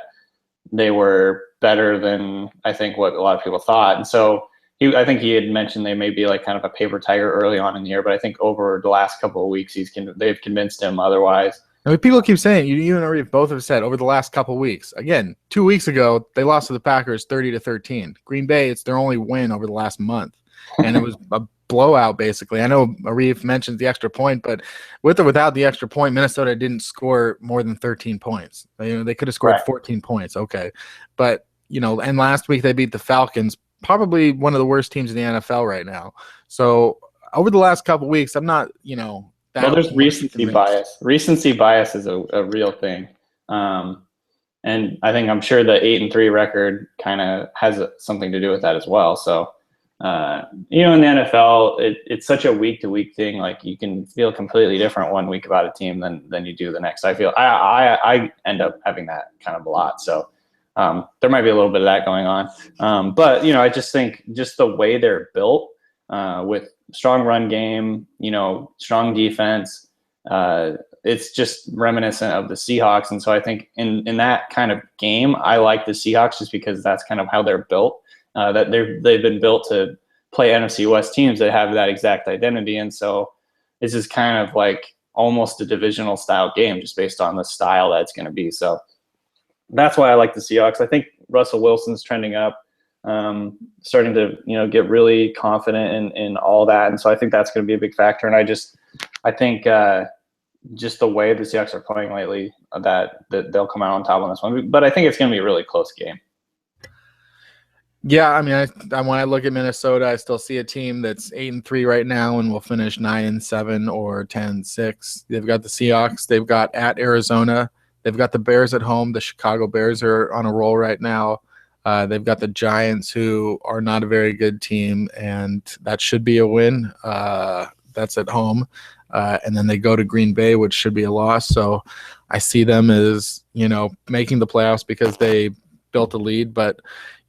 they were better than I think what a lot of people thought. And so I think he had mentioned they may be like kind of a paper tiger early on in the year, but I think over the last couple of weeks they've convinced him otherwise. I mean, people keep saying, you and Arif both have said over the last couple of weeks. Again, 2 weeks ago they lost to the Packers 30-13. Green Bay, it's their only win over the last month, and it was a blowout basically. I know Arif mentions the extra point, but with or without the extra point, Minnesota didn't score more than 13 points. They could have scored 14 points. Okay. But, and last week they beat the Falcons, probably one of the worst teams in the NFL right now. So over the last couple of weeks, I'm not, well, there's recency bias. Recency bias is a real thing. And I'm sure the 8-3 record kind of has something to do with that as well. So, in the NFL, it's such a week-to-week thing. Like, you can feel completely different one week about a team than you do the next. I feel I end up having that kind of a lot. So there might be a little bit of that going on. But I just think just the way they're built, with strong run game, strong defense, it's just reminiscent of the Seahawks. And so I think in that kind of game, I like the Seahawks just because that's kind of how they're built. That they've been built to play NFC West teams that have that exact identity. And so this is kind of like almost a divisional style game just based on the style that it's going to be. So that's why I like the Seahawks. I think Russell Wilson's trending up, starting to, get really confident in all that. And so I think that's going to be a big factor. And I think just the way the Seahawks are playing lately, that they'll come out on top on this one. But I think it's going to be a really close game. Yeah, I mean, when I look at Minnesota, I still see a team that's 8-3 right now and will finish 9-7 or 10-6. They've got the Seahawks. They've got at Arizona. They've got the Bears at home. The Chicago Bears are on a roll right now. They've got the Giants, who are not a very good team, and that should be a win. That's at home. And then they go to Green Bay, which should be a loss. So I see them as, making the playoffs because they built a lead. But,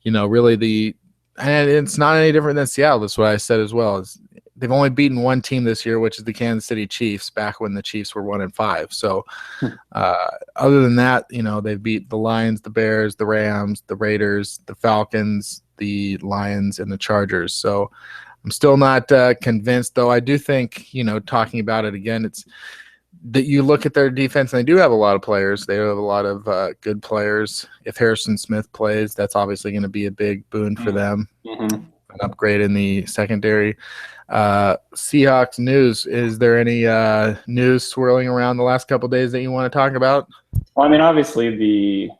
really and it's not any different than Seattle. That's what I said as well. They've only beaten one team this year, which is the Kansas City Chiefs, back when the Chiefs were 1-5. So other than that, they've beat the Lions, the Bears, the Rams, the Raiders, the Falcons, the Lions, and the Chargers. So I'm still not convinced, though. I do think, talking about it again, it's that you look at their defense, and they do have a lot of players. They have a lot of good players. If Harrison Smith plays, that's obviously going to be a big boon for them. Mm-hmm. An upgrade in the secondary. Seahawks news. Is there any news swirling around the last couple of days that you want to talk about? Well, I mean, obviously the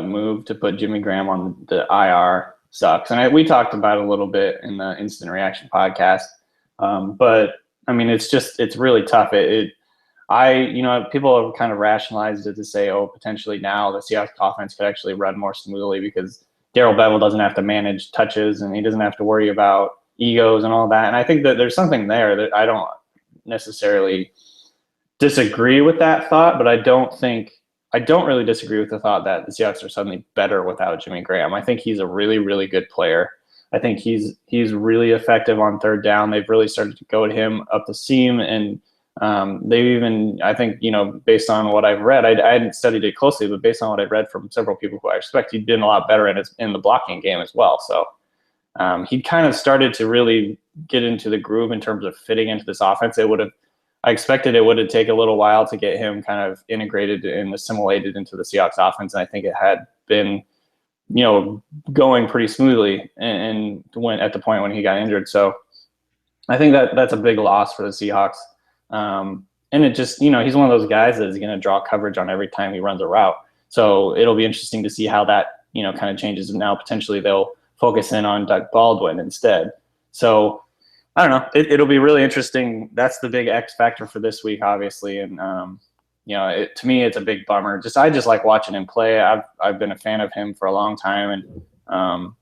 move to put Jimmy Graham on the IR sucks, and we talked about it a little bit in the Instant Reaction podcast. But I mean, it's really tough. People have kind of rationalized it to say, oh, potentially now the Seahawks offense could actually run more smoothly because Darrell Bevel doesn't have to manage touches and he doesn't have to worry about egos and all that. And I think that there's something there that I don't necessarily disagree with that thought, but I don't really disagree with the thought that the Seahawks are suddenly better without Jimmy Graham. I think he's a really, really good player. I think he's really effective on third down. They've really started to go to him up the seam, and they've even, I think, based on what I've read, I hadn't studied it closely, but based on what I've read from several people who I respect, he'd been a lot better in the blocking game as well. So he kind of started to really get into the groove in terms of fitting into this offense. I expected it would take a little while to get him kind of integrated and assimilated into the Seahawks offense, and I think it had been, going pretty smoothly and went at the point when he got injured. So I think that's a big loss for the Seahawks. And it just, he's one of those guys that is going to draw coverage on every time he runs a route. So it'll be interesting to see how that, kind of changes. And now potentially they'll focus in on Doug Baldwin instead. So I don't know. It'll be really interesting. That's the big X factor for this week, obviously. And, to me, it's a big bummer. I just like watching him play. I've been a fan of him for a long time. And,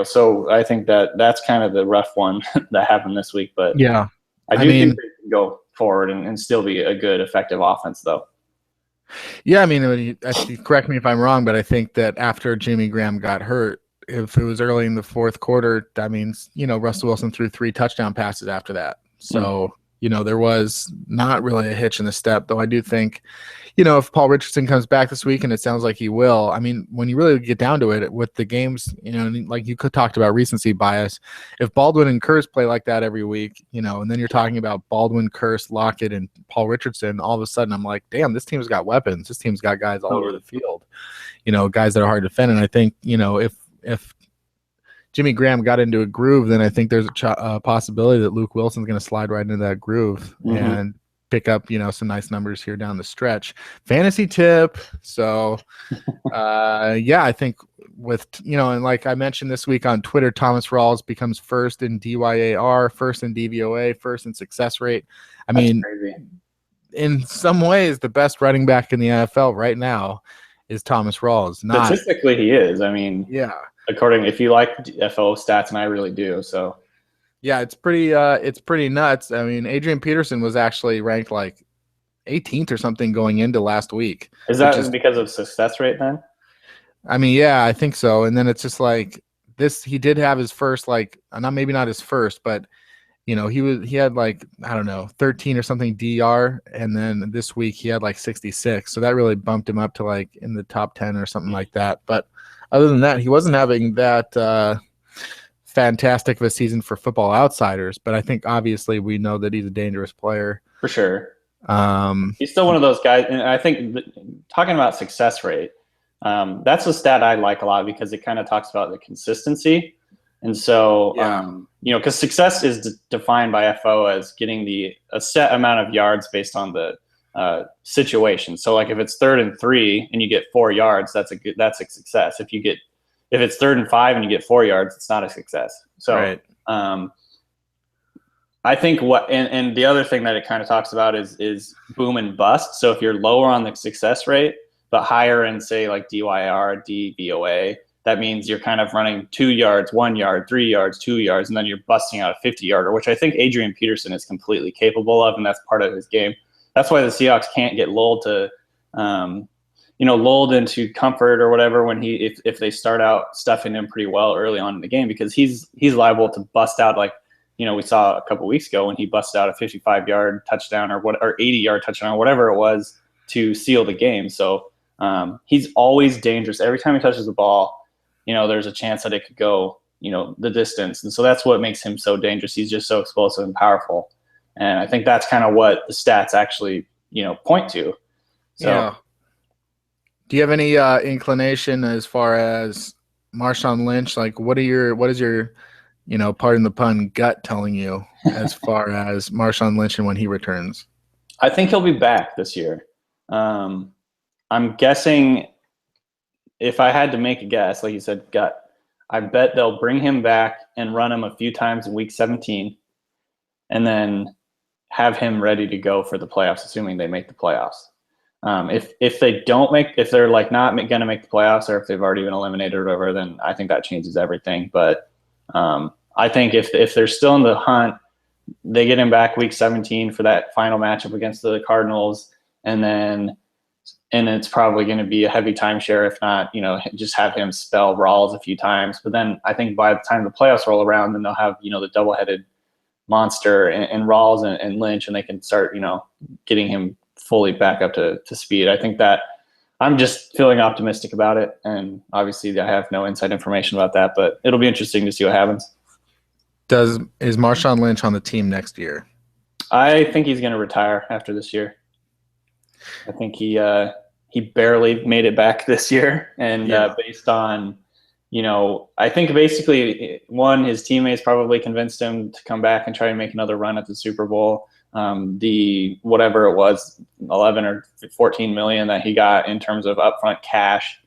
so I think that's kind of the rough one that happened this week. But yeah, I think they can go forward and still be a good, effective offense, though. Yeah, I mean, correct me if I'm wrong, but I think that after Jimmy Graham got hurt, if it was early in the fourth quarter, that means, Russell Wilson threw 3 touchdown passes after that. So, there was not really a hitch in the step, though I do think, if Paul Richardson comes back this week, and it sounds like he will, I mean, when you really get down to it with the games, like you could talk about recency bias, if Baldwin and Kearse play like that every week, and then you're talking about Baldwin, Kearse, Lockett, and Paul Richardson, all of a sudden I'm like, damn, this team's got weapons. This team's got guys all over the field, guys that are hard to defend. And I think, if Jimmy Graham got into a groove, then I think there's a possibility that Luke Wilson's going to slide right into that groove and pick up, some nice numbers here down the stretch. Fantasy tip. So, I think with, and like I mentioned this week on Twitter, Thomas Rawls becomes first in DYAR, first in DVOA, first in success rate. I mean, crazy. In some ways, the best running back in the NFL right now is Thomas Rawls. Statistically, he is. I mean, yeah. If you like FO stats, and I really do, so yeah, it's pretty nuts. I mean, Adrian Peterson was actually ranked like 18th or something going into last week. Is that because of success rate then? I mean, yeah, I think so. And then it's just like this. He did have his first, like, maybe not his first, but he had like, I don't know, 13 or something DR, and then this week he had like 66. So that really bumped him up to like in the top 10 or something like that. But other than that, he wasn't having that fantastic of a season for Football Outsiders. But I think obviously we know that he's a dangerous player. For sure. He's still one of those guys. And I think talking about success rate, that's a stat I like a lot because it kind of talks about the consistency. And so, because success is defined by FO as getting a set amount of yards based on the situation. So like if it's 3rd and 3 and you get 4 yards, that's a success. If it's 3rd and 5 and you get 4 yards, it's not a success. So right. I think and the other thing that it kind of talks about is boom and bust. So if you're lower on the success rate but higher in say like DYR, DVOA, that means you're kind of running 2 yards, 1 yard, 3 yards, 2 yards, and then you're busting out a 50-yarder, which I think Adrian Peterson is completely capable of, and that's part of his game. That's why the Seahawks can't get lulled into comfort or whatever when if they start out stuffing him pretty well early on in the game, because he's liable to bust out, like, we saw a couple weeks ago when he busted out a 55-yard touchdown or 80-yard touchdown or whatever it was to seal the game. So he's always dangerous. Every time he touches the ball, there's a chance that it could go, the distance. And so that's what makes him so dangerous. He's just so explosive and powerful. And I think that's kind of what the stats actually, point to. So, yeah. Do you have any inclination as far as Marshawn Lynch? Like, what is your, pardon the pun, gut telling you as far as Marshawn Lynch and when he returns? I think he'll be back this year. I'm guessing, if I had to make a guess, like you said, gut, I bet they'll bring him back and run him a few times in week 17 and then have him ready to go for the playoffs, assuming they make the playoffs. If they don't if they're like not going to make the playoffs, or if they've already been eliminated or whatever, then I think that changes everything. But I think if they're still in the hunt, they get him back week 17 for that final matchup against the Cardinals, and it's probably going to be a heavy timeshare. If not, just have him spell Rawls a few times. But then I think by the time the playoffs roll around, then they'll have, the double-headed monster and Rawls and Lynch, and they can start, getting him fully back up to speed. I think that I'm just feeling optimistic about it. And obviously I have no inside information about that, but it'll be interesting to see what happens. Is Marshawn Lynch on the team next year? I think he's going to retire after this year. I think he barely made it back this year, and based on, I think basically his teammates probably convinced him to come back and try and make another run at the Super Bowl. The whatever it was, 11 or 14 million that he got in terms of upfront cash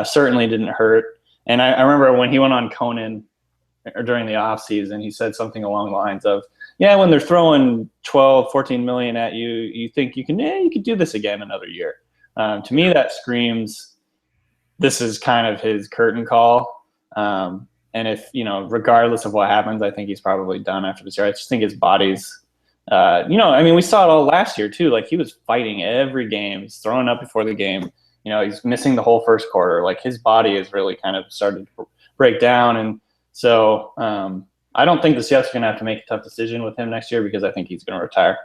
certainly didn't hurt. And I remember when he went on Conan during the offseason, he said something along the lines of, when they're throwing 12, 14 million at you, you think you could do this again another year. To me, that screams this is kind of his curtain call. And if, regardless of what happens, I think he's probably done after this year. I just think his body's, we saw it all last year too. Like, he was fighting every game. He's throwing up before the game. He's missing the whole first quarter. Like, his body is really kind of started to break down. And so I don't think the Seahawks are going to have to make a tough decision with him next year, because I think he's going to retire.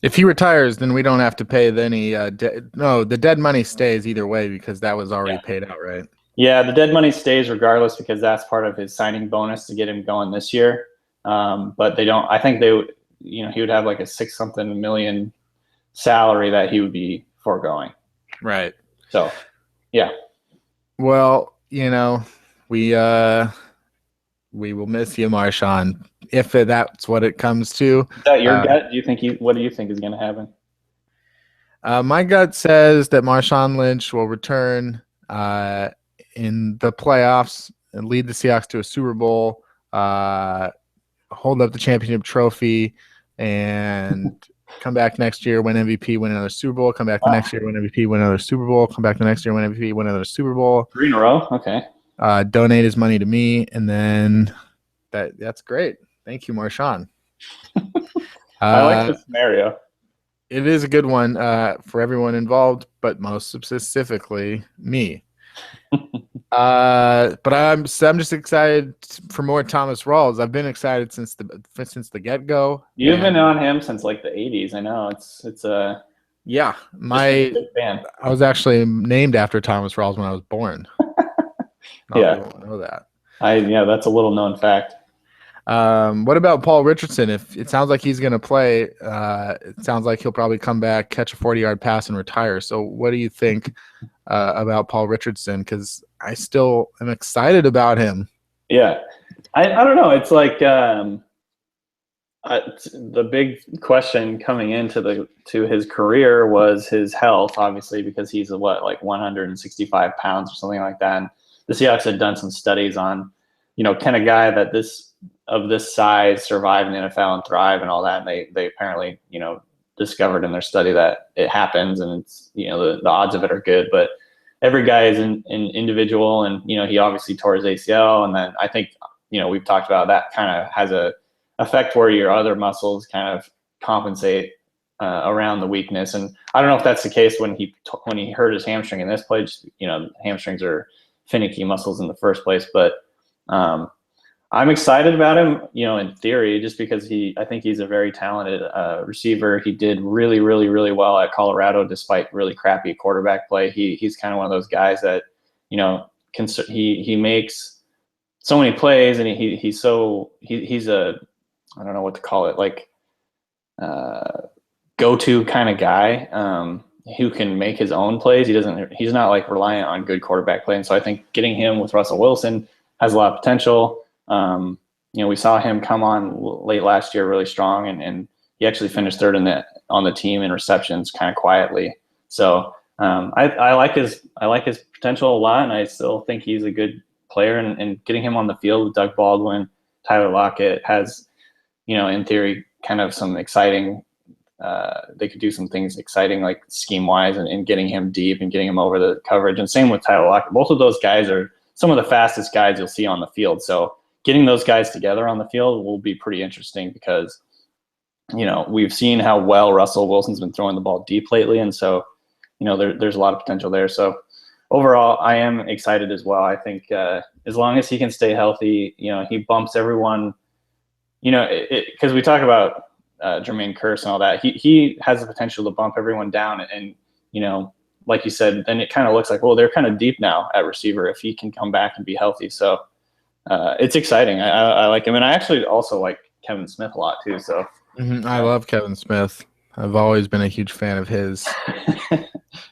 If he retires, then we don't have to pay any the dead money stays either way, because that was already paid out, right? Yeah, the dead money stays regardless, because that's part of his signing bonus to get him going this year. But they don't. I think they would. He would have like a 6-something million salary that he would be foregoing. Right. So, yeah. Well, we will miss you, Marshawn, if that's what it comes to. Is that your gut? What do you think is going to happen? My gut says that Marshawn Lynch will return in the playoffs and lead the Seahawks to a Super Bowl, hold up the championship trophy, and come back next year, win MVP, win another Super Bowl, come back the next year, win MVP, win another Super Bowl, come back the next year, win MVP, win another Super Bowl. 3 in a row? Okay. Donate his money to me, and then that's great. Thank you, Marshawn. I like the scenario. It is a good one for everyone involved, but most specifically me. But I'm just excited for more Thomas Rawls. I've been excited since the get-go. You've been on him since like the 80s. I know it's yeah. I was actually named after Thomas Rawls when I was born. Yeah, people know that. That's a little known fact. What about Paul Richardson? If it sounds like he's going to play, it sounds like he'll probably come back, catch a 40-yard pass, and retire. So what do you think about Paul Richardson? Because I still am excited about him. Yeah. I don't know. It's like the big question coming into his career was his health, obviously, because he's like 165 pounds or something like that. And the Seahawks had done some studies on, can a guy of this size survive in the NFL and thrive and all that. And they apparently, discovered in their study that it happens, and it's, the odds of it are good. But every guy is an individual, and he obviously tore his ACL, and then I think we've talked about that kind of has a effect where your other muscles kind of compensate around the weakness. And I don't know if that's the case when he hurt his hamstring in this play. Just, hamstrings are finicky muscles in the first place, but I'm excited about him, in theory, just because I think he's a very talented receiver. He did really, really, really well at Colorado despite really crappy quarterback play. He's kind of one of those guys that, he makes so many plays, and he's a, I don't know what to call it, like go-to kind of guy who can make his own plays. He's not like reliant on good quarterback play. And so I think getting him with Russell Wilson has a lot of potential. We saw him come on late last year really strong, and he actually finished third on the team in receptions kind of quietly. So I like his potential a lot, and I still think he's a good player. And getting him on the field with Doug Baldwin, Tyler Lockett has, in theory, kind of some exciting. They could do some things exciting, like scheme wise, and getting him deep and getting him over the coverage. And same with Tyler Lockett. Both of those guys are some of the fastest guys you'll see on the field. So getting those guys together on the field will be pretty interesting because, we've seen how well Russell Wilson's been throwing the ball deep lately. And so, there's a lot of potential there. So overall, I am excited as well. I think as long as he can stay healthy, he bumps everyone, because we talk about Jermaine Kearse and all that. He has the potential to bump everyone down. And like you said, then it kind of looks like, well, they're kind of deep now at receiver if he can come back and be healthy. So it's exciting. I like him. And I actually also like Kevin Smith a lot too. So I love Kevin Smith. I've always been a huge fan of his.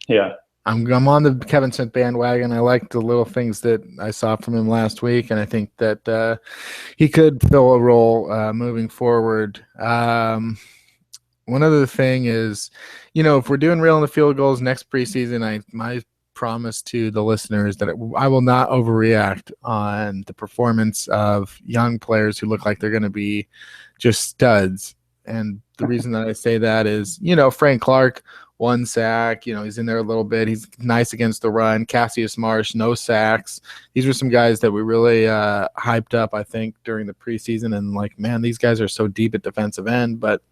Yeah. I'm on the Kevin Smith bandwagon. I like the little things that I saw from him last week, and I think that he could fill a role moving forward. One other thing is, if we're doing real in the field goals next preseason, my promise to the listeners that I will not overreact on the performance of young players who look like they're going to be just studs. And the reason that I say that is, Frank Clark, 1 sack, he's in there a little bit. He's nice against the run. Cassius Marsh, no sacks. These were some guys that we really hyped up, I think, during the preseason. And like, man, these guys are so deep at defensive end, but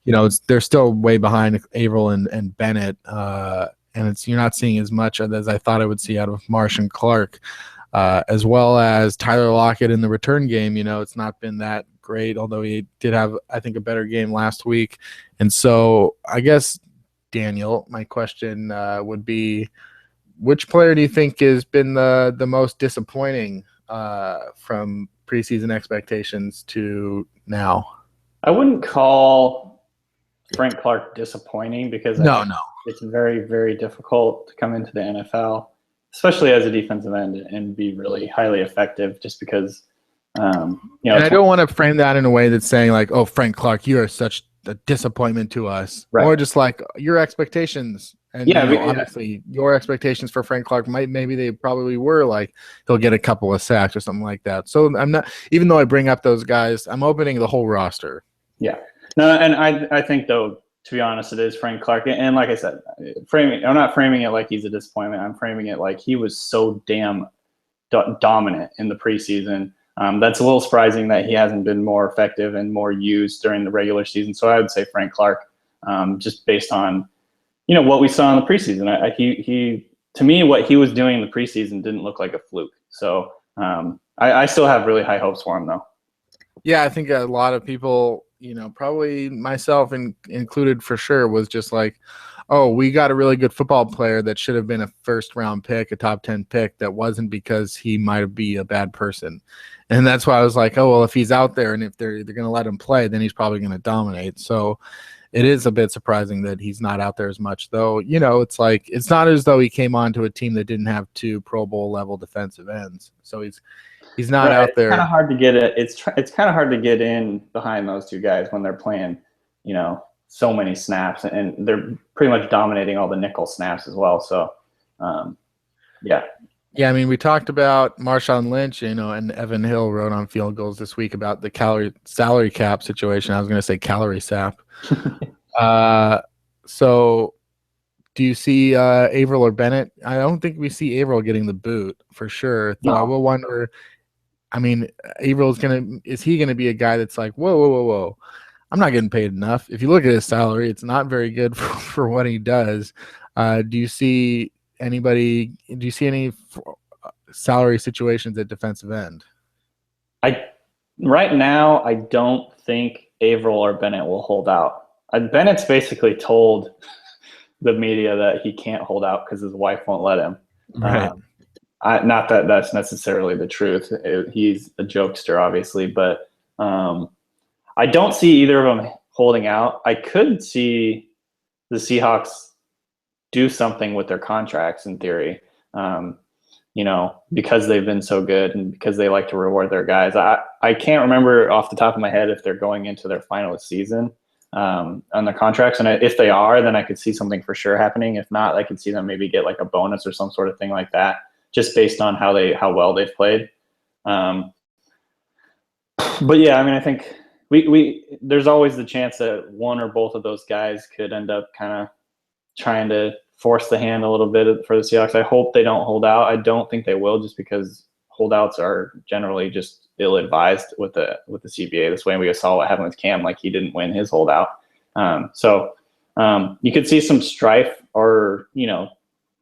they're still way behind Averill and Bennett. And you're not seeing as much as I thought I would see out of Marsh and Clark, as well as Tyler Lockett in the return game. It's not been that great, although he did have, I think, a better game last week. And so I guess, Daniel, my question would be, which player do you think has been the most disappointing from preseason expectations to now? I wouldn't call Frank Clark disappointing because no, it's very, very difficult to come into the NFL, especially as a defensive end, and be really highly effective just because, and I don't want to frame that in a way that's saying like, oh, Frank Clark, you are such a disappointment to us, right? Or just like your expectations. And obviously your expectations for Frank Clark maybe they probably were like he'll get a couple of sacks or something like that. So I'm not, even though I bring up those guys, I'm opening the whole roster. Yeah. No, and I think though, to be honest, it is Frank Clark. And like I said, I'm not framing it like he's a disappointment. I'm framing it like he was so damn dominant in the preseason. That's a little surprising that he hasn't been more effective and more used during the regular season. So I would say Frank Clark, just based on, what we saw in the preseason. He to me, what he was doing in the preseason didn't look like a fluke. So I still have really high hopes for him, though. Yeah, I think a lot of people, probably myself included for sure, was just like, oh, we got a really good football player that should have been a first-round pick, a top 10 pick, that wasn't because he might be a bad person. And that's why I was like, oh, well, if he's out there and if they're going to let him play, then he's probably going to dominate. So it is a bit surprising that he's not out there as much, though. It's like it's not as though he came onto a team that didn't have 2 Pro Bowl level defensive ends. So he's not out there. It's kind of hard to get it. It's kind of hard to get in behind those 2 guys when they're playing, so many snaps, and they're pretty much dominating all the nickel snaps as well. So, yeah. Yeah, I mean, we talked about Marshawn Lynch, and Evan Hill wrote on Field Goals this week about the salary cap situation. I was going to say calorie sap. So Do you see Averill or Bennett? I don't think we see Averill getting the boot for sure. Though I will wonder. I mean, is he gonna be a guy that's like, whoa, whoa, whoa, whoa? I'm not getting paid enough. If you look at his salary, it's not very good for what he does. Do you see any salary situations at defensive end? Right now, I don't think Averill or Bennett will hold out. Bennett's basically told the media that he can't hold out because his wife won't let him. Right. Not that that's necessarily the truth. He's a jokester, obviously, but I don't see either of them holding out. I could see the Seahawks do something with their contracts in theory, because they've been so good and because they like to reward their guys. I can't remember off the top of my head if they're going into their final season on their contracts. And if they are, then I could see something for sure happening. If not, I could see them maybe get like a bonus or some sort of thing like that, just based on how well they've played. But yeah, I mean, I think there's always the chance that one or both of those guys could end up kind of trying to force the hand a little bit for the Seahawks. I hope they don't hold out. I don't think they will, just because holdouts are generally just ill-advised with the CBA. This way we saw what happened with Cam, like he didn't win his holdout. So you could see some strife or,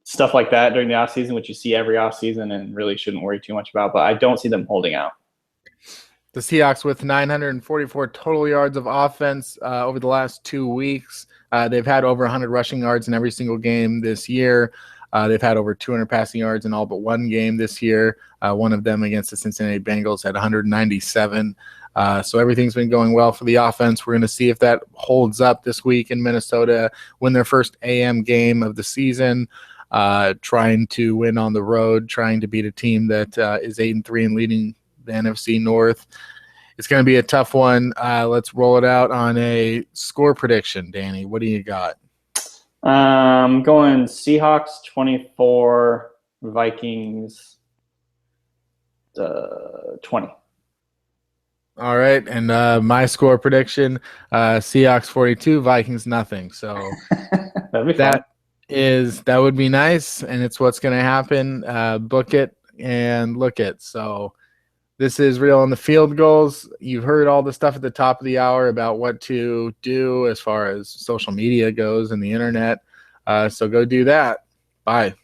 stuff like that during the offseason, which you see every offseason and really shouldn't worry too much about, but I don't see them holding out. The Seahawks with 944 total yards of offense over the last 2 weeks. They've had over 100 rushing yards in every single game this year. They've had over 200 passing yards in all but one game this year. One of them against the Cincinnati Bengals had 197. So everything's been going well for the offense. We're going to see if that holds up this week in Minnesota, win their first AM game of the season, trying to win on the road, trying to beat a team that is 8-3 and leading the NFC North. It's going to be a tough one. Let's roll it out on a score prediction. Danny, what do you got? I'm going Seahawks 24, Vikings 20. All right, and my score prediction: Seahawks 42, Vikings nothing. So That'd be fun. That would be nice, and it's what's going to happen. Book it and look it. So this is Real on the Field Goals. You've heard all the stuff at the top of the hour about what to do as far as social media goes and the internet. So go do that. Bye.